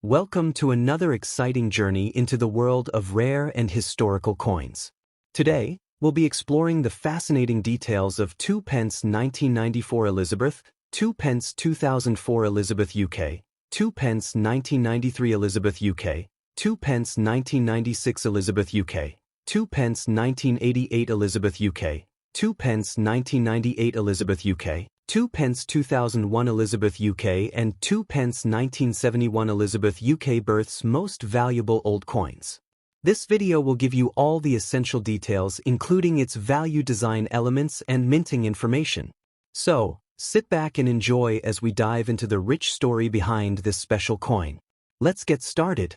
Welcome to another exciting journey into the world of rare and historical coins. Today, we'll be exploring the fascinating details of 2 pence 1994 Elizabeth, 2 pence 2004 Elizabeth UK, 2 pence 1993 Elizabeth UK, 2 pence 1996 Elizabeth UK, 2 pence 1988 Elizabeth UK, 2 pence 1998 Elizabeth UK, 2 pence 2001 Elizabeth UK and 2 pence 1971 Elizabeth UK births most valuable old coins. This video will give you all the essential details including its value design elements and minting information. So, sit back and enjoy as we dive into the rich story behind this special coin. Let's get started.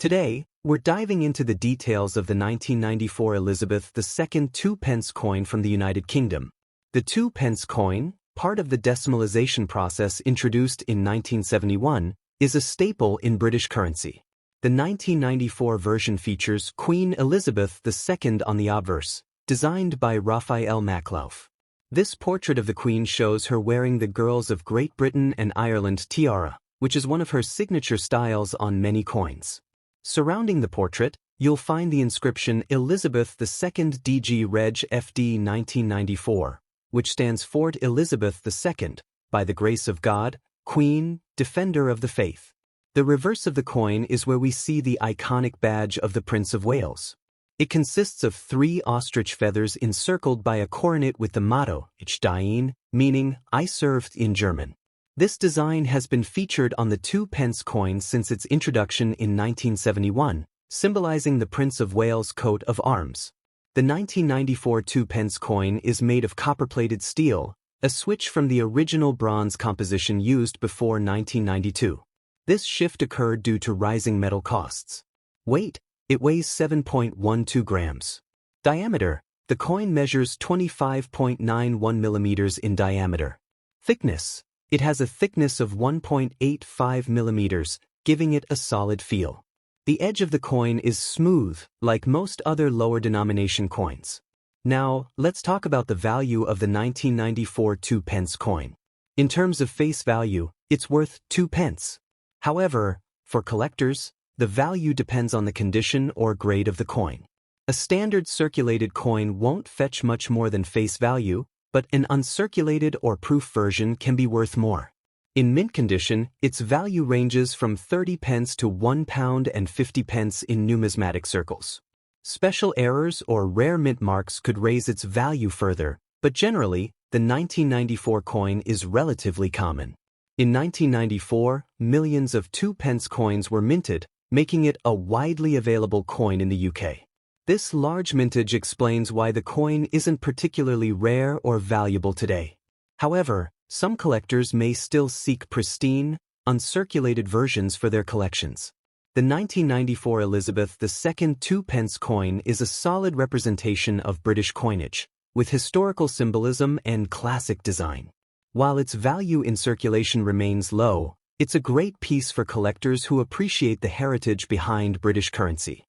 Today, we're diving into the details of the 1994 Elizabeth II 2 pence coin from the United Kingdom. The 2 pence coin, part of the decimalization process introduced in 1971, is a staple in British currency. The 1994 version features Queen Elizabeth II on the obverse, designed by Raphael Maklauf. This portrait of the Queen shows her wearing the Girls of Great Britain and Ireland tiara, which is one of her signature styles on many coins. Surrounding the portrait, you'll find the inscription Elizabeth II DG Reg FD 1994. Which stands for Elizabeth II, by the grace of God, Queen, Defender of the Faith. The reverse of the coin is where we see the iconic badge of the Prince of Wales. It consists of 3 ostrich feathers encircled by a coronet with the motto, Ich diene, meaning, I served in German. This design has been featured on the 2 pence coin since its introduction in 1971, symbolizing the Prince of Wales' coat of arms. The 1994 2 pence coin is made of copper-plated steel, a switch from the original bronze composition used before 1992. This shift occurred due to rising metal costs. Weight: it weighs 7.12 grams. Diameter: the coin measures 25.91 millimeters in diameter. Thickness: it has a thickness of 1.85 millimeters, giving it a solid feel. The edge of the coin is smooth, like most other lower denomination coins. Now, let's talk about the value of the 1994 2 pence coin. In terms of face value, it's worth 2 pence. However, for collectors, the value depends on the condition or grade of the coin. A standard circulated coin won't fetch much more than face value, but an uncirculated or proof version can be worth more. In mint condition, its value ranges from 30 pence to £1 and 50 pence in numismatic circles. Special errors or rare mint marks could raise its value further, but generally, the 1994 coin is relatively common. In 1994, millions of 2 pence coins were minted, making it a widely available coin in the UK. This large mintage explains why the coin isn't particularly rare or valuable today. However, some collectors may still seek pristine, uncirculated versions for their collections. The 1994 Elizabeth II 2 pence coin is a solid representation of British coinage, with historical symbolism and classic design. While its value in circulation remains low, it's a great piece for collectors who appreciate the heritage behind British currency.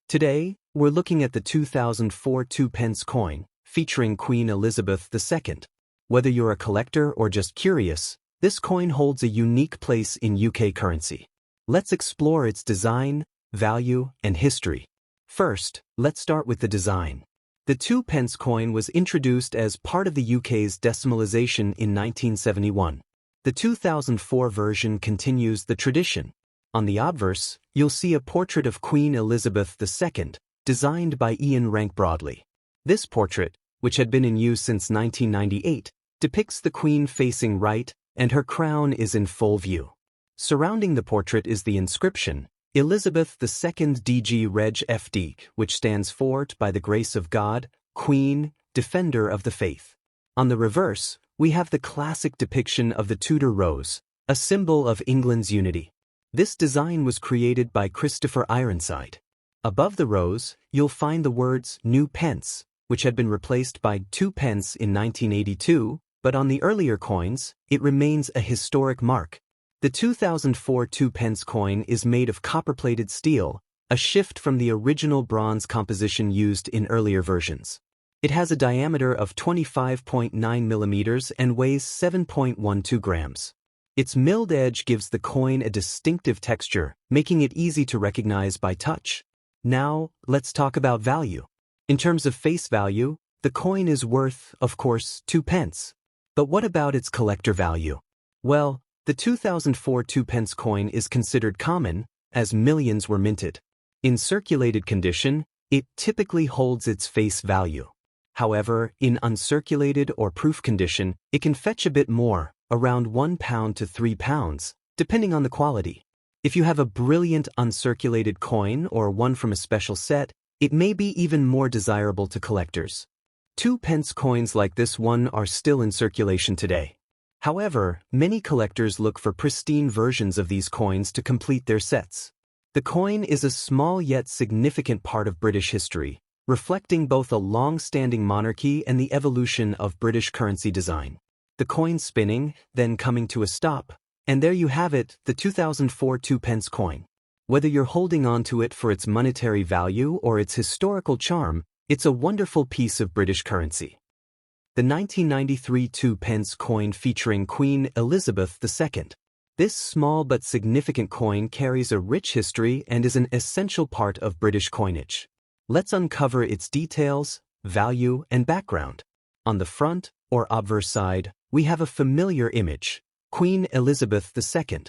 Today, we're looking at the 2004 2 pence coin, featuring Queen Elizabeth II. Whether you're a collector or just curious, this coin holds a unique place in UK currency. Let's explore its design, value, and history. First, let's start with the design. The 2 pence coin was introduced as part of the UK's decimalization in 1971. The 2004 version continues the tradition. On the obverse, you'll see a portrait of Queen Elizabeth II, designed by Ian Rank Broadley. This portrait, which had been in use since 1998, depicts the Queen facing right, and her crown is in full view. Surrounding the portrait is the inscription, Elizabeth II DG Reg FD, which stands for by the grace of God, Queen, Defender of the Faith. On the reverse, we have the classic depiction of the Tudor rose, a symbol of England's unity. This design was created by Christopher Ironside. Above the rose, you'll find the words New Pence, which had been replaced by 2 pence in 1982, but on the earlier coins, it remains a historic mark. The 2004 2 pence coin is made of copper-plated steel, a shift from the original bronze composition used in earlier versions. It has a diameter of 25.9 millimeters and weighs 7.12 grams. Its milled edge gives the coin a distinctive texture, making it easy to recognize by touch. Now, let's talk about value. In terms of face value, the coin is worth, of course, 2 pence. But what about its collector value? Well, the 2004 2-pence coin is considered common, as millions were minted. In circulated condition, it typically holds its face value. However, in uncirculated or proof condition, it can fetch a bit more, around £1 to £3, depending on the quality. If you have a brilliant uncirculated coin or one from a special set, it may be even more desirable to collectors. 2-pence coins like this one are still in circulation today. However, many collectors look for pristine versions of these coins to complete their sets. The coin is a small yet significant part of British history, reflecting both a long-standing monarchy and the evolution of British currency design. The coin spinning, then coming to a stop, and there you have it, the 2004 2-pence coin. Whether you're holding on to it for its monetary value or its historical charm, it's a wonderful piece of British currency. The 1993 2-pence coin featuring Queen Elizabeth II. This small but significant coin carries a rich history and is an essential part of British coinage. Let's uncover its details, value, and background. On the front, or obverse side, we have a familiar image, Queen Elizabeth II.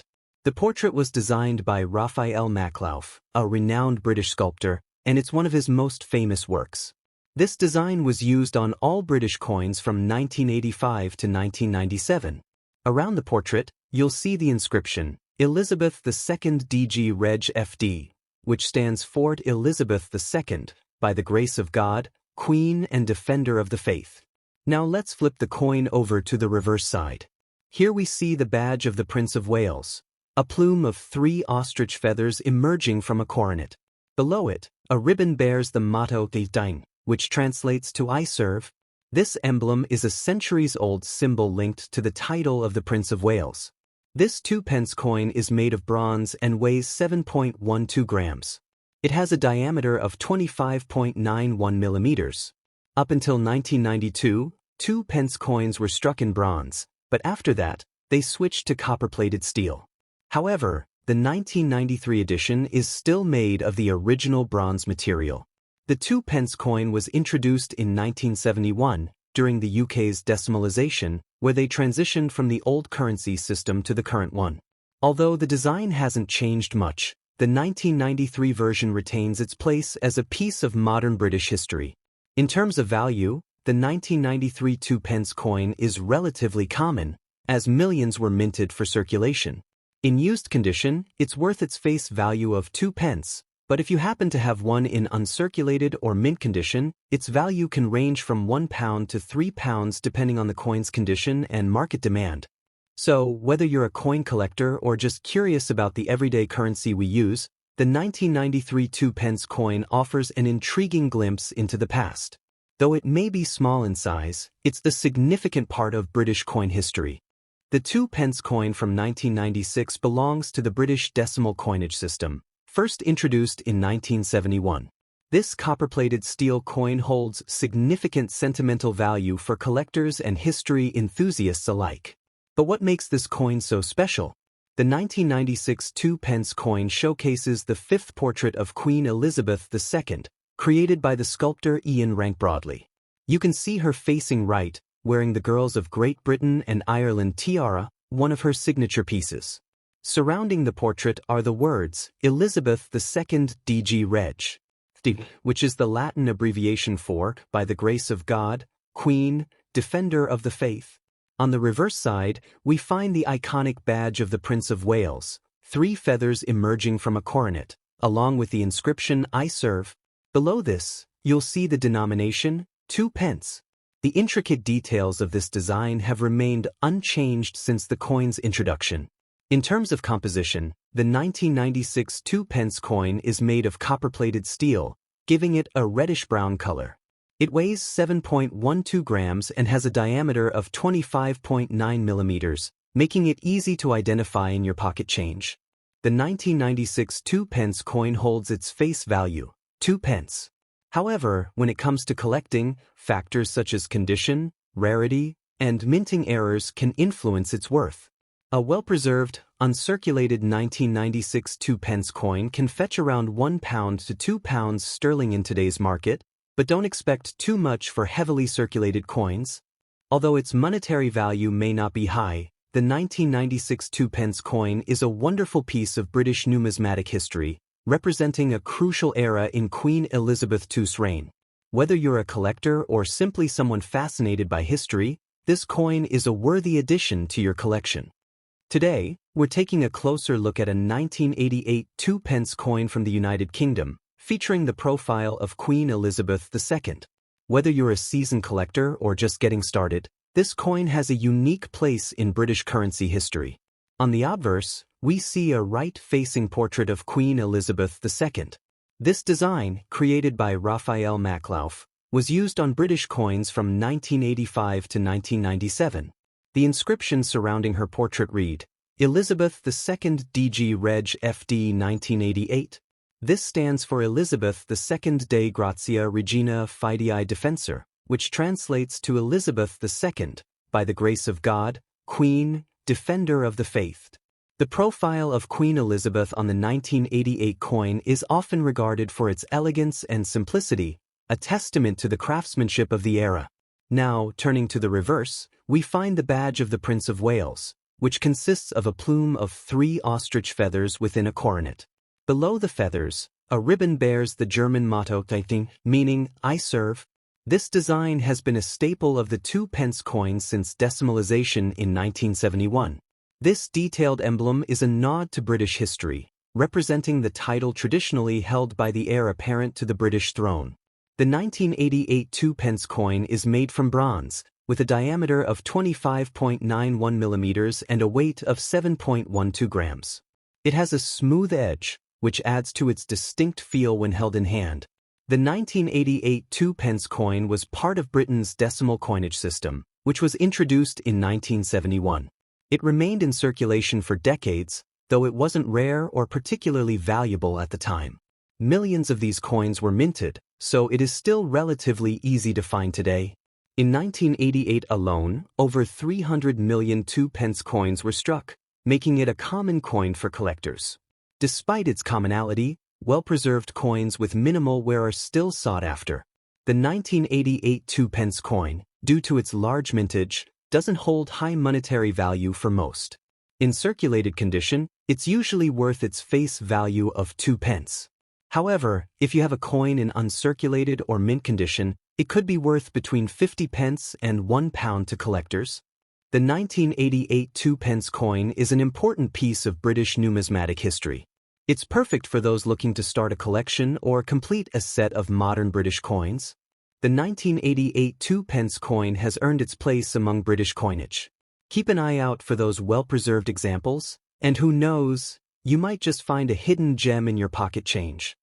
The portrait was designed by Raphael Maklauf, a renowned British sculptor, and it's one of his most famous works. This design was used on all British coins from 1985 to 1997. Around the portrait, you'll see the inscription, Elizabeth II DG Reg FD, which stands for Elizabeth II, by the grace of God, Queen and Defender of the Faith. Now let's flip the coin over to the reverse side. Here we see the badge of the Prince of Wales, a plume of 3 ostrich feathers emerging from a coronet. Below it, a ribbon bears the motto Captivate, which translates to I serve. This emblem is a centuries-old symbol linked to the title of the Prince of Wales. This 2-pence coin is made of bronze and weighs 7.12 grams. It has a diameter of 25.91 millimeters. Up until 1992, 2-pence coins were struck in bronze, but after that, they switched to copper-plated steel. However, the 1993 edition is still made of the original bronze material. The 2-pence coin was introduced in 1971 during the UK's decimalisation, where they transitioned from the old currency system to the current one. Although the design hasn't changed much, the 1993 version retains its place as a piece of modern British history. In terms of value, the 1993 2-pence coin is relatively common, as millions were minted for circulation. In used condition, it's worth its face value of 2 pence, but if you happen to have one in uncirculated or mint condition, its value can range from £1 to £3 depending on the coin's condition and market demand. So, whether you're a coin collector or just curious about the everyday currency we use, the 1993 2-pence coin offers an intriguing glimpse into the past. Though it may be small in size, it's the significant part of British coin history. The 2-pence coin from 1996 belongs to the British decimal coinage system, first introduced in 1971. This copper-plated steel coin holds significant sentimental value for collectors and history enthusiasts alike. But what makes this coin so special? The 1996 2-pence coin showcases the 5th portrait of Queen Elizabeth II, created by the sculptor Ian Rank Broadley. You can see her facing right, wearing the Girls of Great Britain and Ireland tiara, one of her signature pieces. Surrounding the portrait are the words, Elizabeth II DG Reg, which is the Latin abbreviation for, by the grace of God, Queen, Defender of the Faith. On the reverse side, we find the iconic badge of the Prince of Wales, 3 feathers emerging from a coronet, along with the inscription I serve. Below this, you'll see the denomination, 2 pence. The intricate details of this design have remained unchanged since the coin's introduction. In terms of composition, the 1996 2-pence coin is made of copper-plated steel, giving it a reddish-brown color. It weighs 7.12 grams and has a diameter of 25.9 millimeters, making it easy to identify in your pocket change. The 1996 2-pence coin holds its face value, 2 pence. However, when it comes to collecting, factors such as condition, rarity, and minting errors can influence its worth. A well-preserved, uncirculated 1996 2p coin can fetch around £1 to £2 sterling in today's market, but don't expect too much for heavily circulated coins. Although its monetary value may not be high, the 1996 2p coin is a wonderful piece of British numismatic history, representing a crucial era in Queen Elizabeth II's reign. Whether you're a collector or simply someone fascinated by history, this coin is a worthy addition to your collection. Today, we're taking a closer look at a 1988 2p coin from the United Kingdom, featuring the profile of Queen Elizabeth II. Whether you're a seasoned collector or just getting started, this coin has a unique place in British currency history. On the obverse, we see a right-facing portrait of Queen Elizabeth II. This design, created by Raphael Maclauff, was used on British coins from 1985 to 1997. The inscription surrounding her portrait read, Elizabeth II DG Reg FD 1988. This stands for Elizabeth II Dei Grazia Regina Fidei Defensor, which translates to Elizabeth II, by the grace of God, Queen, Defender of the Faith. The profile of Queen Elizabeth on the 1988 coin is often regarded for its elegance and simplicity, a testament to the craftsmanship of the era. Now, turning to the reverse, we find the badge of the Prince of Wales, which consists of a plume of 3 ostrich feathers within a coronet. Below the feathers, a ribbon bears the German motto meaning, I serve. This design has been a staple of the 2p coin since decimalization in 1971. This detailed emblem is a nod to British history, representing the title traditionally held by the heir apparent to the British throne. The 1988 2p coin is made from bronze, with a diameter of 25.91 mm and a weight of 7.12 grams. It has a smooth edge, which adds to its distinct feel when held in hand. The 1988 2p coin was part of Britain's decimal coinage system, which was introduced in 1971. It remained in circulation for decades, though it wasn't rare or particularly valuable at the time. Millions of these coins were minted, so it is still relatively easy to find today. In 1988 alone, over 300 million 2p coins were struck, making it a common coin for collectors. Despite its commonality, well-preserved coins with minimal wear are still sought after. The 1988 2p coin, due to its large mintage, doesn't hold high monetary value for most. In circulated condition, it's usually worth its face value of 2p. However, if you have a coin in uncirculated or mint condition, it could be worth between 50p and £1 to collectors. The 1988 2p coin is an important piece of British numismatic history. It's perfect for those looking to start a collection or complete a set of modern British coins. The 1988 2p coin has earned its place among British coinage. Keep an eye out for those well-preserved examples, and who knows, you might just find a hidden gem in your pocket change.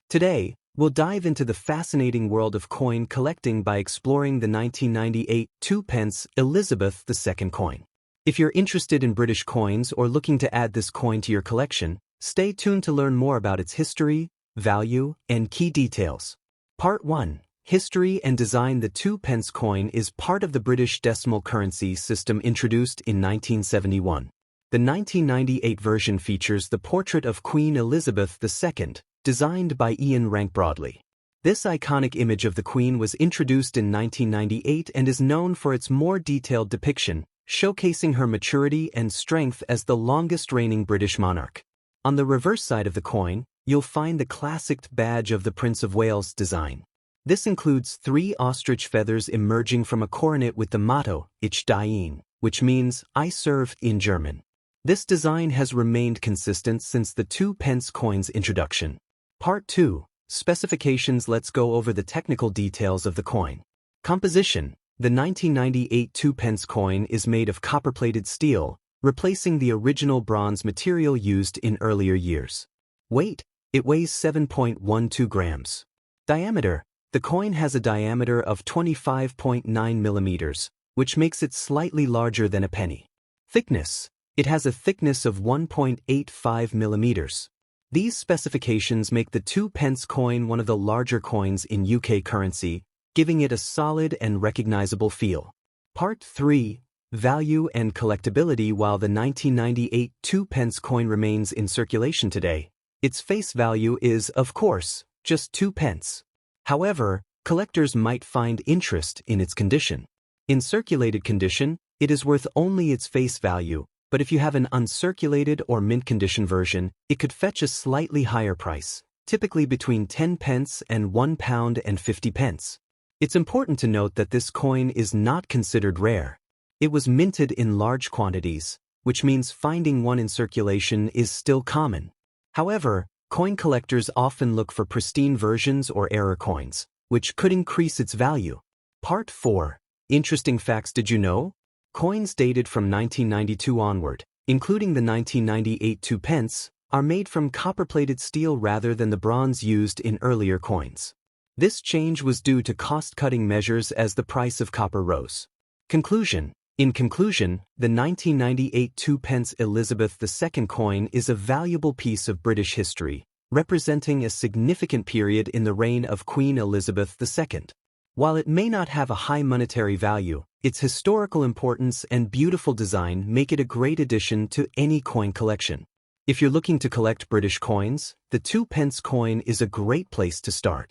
Today, we'll dive into the fascinating world of coin collecting by exploring the 1998 2p Elizabeth II coin. If you're interested in British coins or looking to add this coin to your collection, stay tuned to learn more about its history, value, and key details. Part 1. History and Design. The 2p coin is part of the British decimal currency system introduced in 1971. The 1998 version features the portrait of Queen Elizabeth II, designed by Ian Rank Broadley. This iconic image of the Queen was introduced in 1998 and is known for its more detailed depiction, showcasing her maturity and strength as the longest reigning British monarch. On the reverse side of the coin, you'll find the classic badge of the Prince of Wales design. This includes 3 ostrich feathers emerging from a coronet with the motto, Ich diene, which means, I serve in German. This design has remained consistent since the 2p coin's introduction. Part 2. Specifications. Let's go over the technical details of the coin. Composition. The 1998 2p coin is made of copper-plated steel, replacing the original bronze material used in earlier years. Weight. It weighs 7.12 grams. Diameter. The coin has a diameter of 25.9 millimeters, which makes it slightly larger than a penny. Thickness. It has a thickness of 1.85 millimeters. These specifications make the 2p coin one of the larger coins in UK currency, giving it a solid and recognizable feel. Part 3. value, and collectability. While the 1998 2-pence coin remains in circulation today, its face value is, of course, just 2 pence. However, collectors might find interest in its condition. In circulated condition, it is worth only its face value, but if you have an uncirculated or mint condition version, it could fetch a slightly higher price, typically between 10 pence and £1.50. It's important to note that this coin is not considered rare. It was minted in large quantities, which means finding one in circulation is still common. However, coin collectors often look for pristine versions or error coins, which could increase its value. Part 4. Interesting facts. Did you know? Coins dated from 1992 onward, including the 1998 2 pence, are made from copper-plated steel rather than the bronze used in earlier coins. This change was due to cost-cutting measures as the price of copper rose. Conclusion. In conclusion, the 1998 2 pence Elizabeth II coin is a valuable piece of British history, representing a significant period in the reign of Queen Elizabeth II. While it may not have a high monetary value, its historical importance and beautiful design make it a great addition to any coin collection. If you're looking to collect British coins, the 2 pence coin is a great place to start.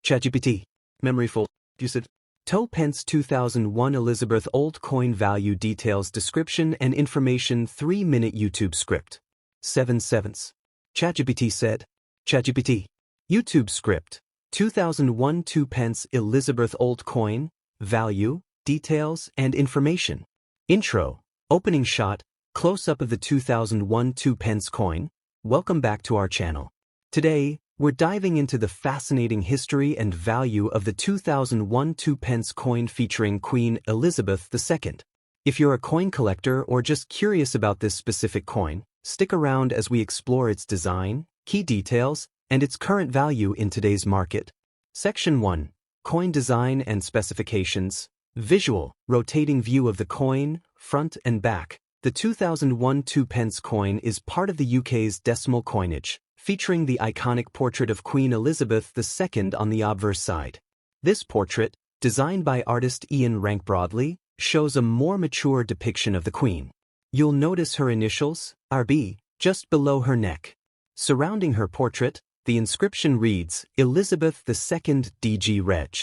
ChatGPT. Memory full. Usage. 2 pence 2001 Elizabeth Old Coin Value Details Description and Information 3-minute YouTube script. 7/7. ChatGPT said. ChatGPT. YouTube script. 2001 2 pence Elizabeth Old Coin, Value, Details, and Information. Intro. Opening shot. Close-up of the 2001 2 pence coin. Welcome back to our channel. Today, we're diving into the fascinating history and value of the 2001 2 pence coin featuring Queen Elizabeth II. If you're a coin collector or just curious about this specific coin, stick around as we explore its design, key details, and its current value in today's market. Section 1. Coin Design and Specifications. Visual, rotating view of the coin, front and back. The 2001 2 pence coin is part of the UK's decimal coinage, featuring the iconic portrait of Queen Elizabeth II on the obverse side. This portrait, designed by artist Ian Rank Broadley, shows a more mature depiction of the Queen. You'll notice her initials, RB, just below her neck. Surrounding her portrait, the inscription reads, Elizabeth II DG Reg.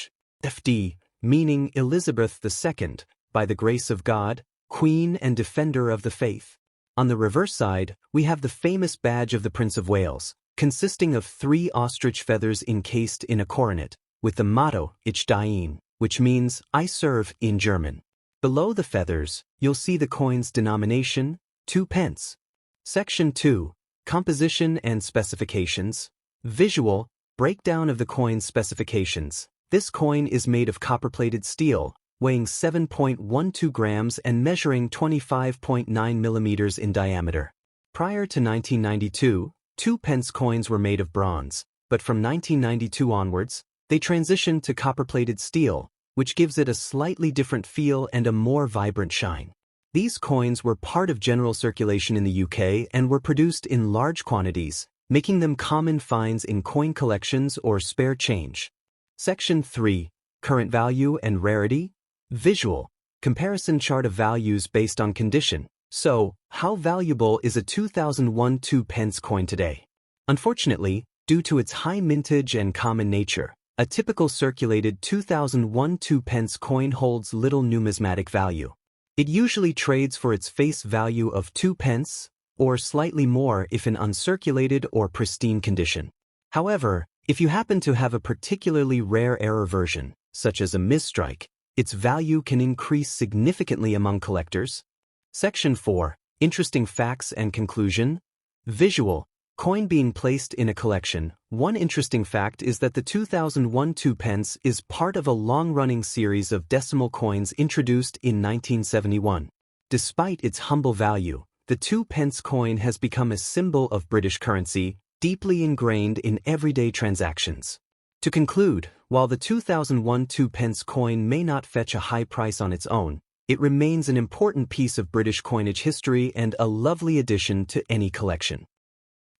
FD, meaning Elizabeth II, by the grace of God, Queen and Defender of the Faith. On the reverse side, we have the famous badge of the Prince of Wales, consisting of 3 ostrich feathers encased in a coronet, with the motto, Ich diene, which means, I serve, in German. Below the feathers, you'll see the coin's denomination, 2 pence. Section 2. Composition and Specifications. Visual, breakdown of the coin's specifications. This coin is made of copper-plated steel, weighing 7.12 grams and measuring 25.9 millimeters in diameter. Prior to 1992, 2 pence coins were made of bronze, but from 1992 onwards, they transitioned to copper-plated steel, which gives it a slightly different feel and a more vibrant shine. These coins were part of general circulation in the UK and were produced in large quantities, making them common finds in coin collections or spare change. Section 3. Current value and rarity. Visual, comparison chart of values based on condition. So, how valuable is a 2001 2 pence coin today? Unfortunately, due to its high mintage and common nature, a typical circulated 2001 2 pence coin holds little numismatic value. It usually trades for its face value of 2 pence, or slightly more if in uncirculated or pristine condition. However, if you happen to have a particularly rare error version, such as a misstrike, its value can increase significantly among collectors. Section 4. Interesting facts and conclusion. Visual, coin being placed in a collection. One interesting fact is that the 2001 2 pence is part of a long-running series of decimal coins introduced in 1971. Despite its humble value, the 2 pence coin has become a symbol of British currency, deeply ingrained in everyday transactions. To conclude, while the 2001 2 pence coin may not fetch a high price on its own, it remains an important piece of British coinage history and a lovely addition to any collection.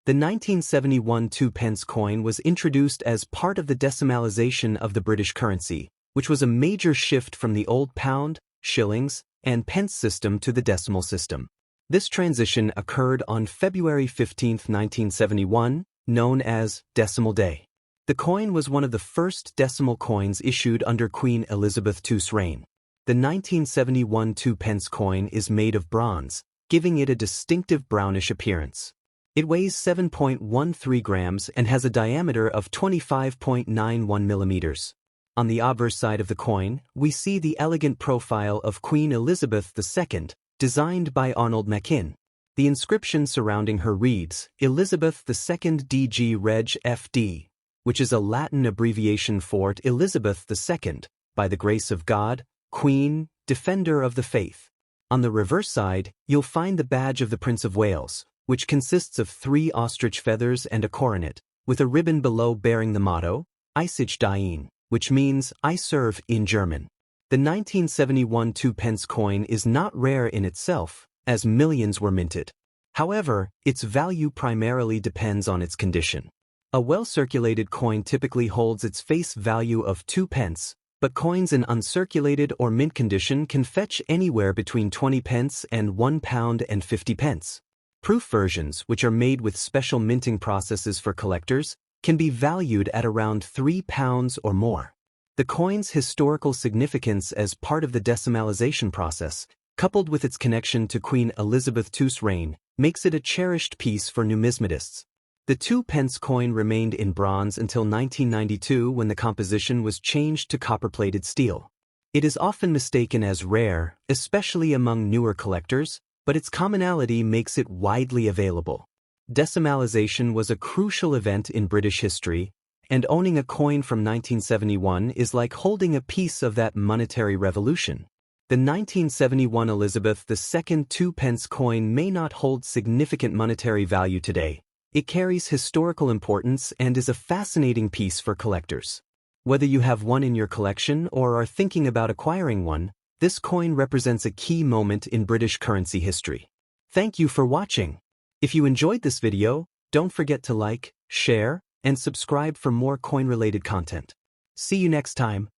The 1971 2 pence coin was introduced as part of the decimalisation of the British currency, which was a major shift from the old pound, shillings, and pence system to the decimal system. This transition occurred on February 15, 1971, known as Decimal Day. The coin was one of the first decimal coins issued under Queen Elizabeth II's reign. The 1971 2-pence coin is made of bronze, giving it a distinctive brownish appearance. It weighs 7.13 grams and has a diameter of 25.91 millimeters. On the obverse side of the coin, we see the elegant profile of Queen Elizabeth II, designed by Arnold Machin. The inscription surrounding her reads, Elizabeth II DG Reg FD, which is a Latin abbreviation for Elizabeth II, by the grace of God, Queen, Defender of the Faith. On the reverse side, you'll find the badge of the Prince of Wales, which consists of 3 ostrich feathers and a coronet, with a ribbon below bearing the motto, Ich diene, which means I serve in German. The 1971 2-pence coin is not rare in itself, as millions were minted. However, its value primarily depends on its condition. A well-circulated coin typically holds its face value of 2 pence, but coins in uncirculated or mint condition can fetch anywhere between 20 pence and £1 and 50 pence. Proof versions, which are made with special minting processes for collectors, can be valued at around £3 or more. The coin's historical significance as part of the decimalization process, coupled with its connection to Queen Elizabeth II's reign, makes it a cherished piece for numismatists. The 2-pence coin remained in bronze until 1992 when the composition was changed to copper-plated steel. It is often mistaken as rare, especially among newer collectors, but its commonality makes it widely available. Decimalization was a crucial event in British history, and owning a coin from 1971 is like holding a piece of that monetary revolution. The 1971 Elizabeth II 2-pence coin may not hold significant monetary value today. It carries historical importance and is a fascinating piece for collectors. Whether you have one in your collection or are thinking about acquiring one, this coin represents a key moment in British currency history. Thank you for watching. If you enjoyed this video, don't forget to like, share, and subscribe for more coin-related content. See you next time.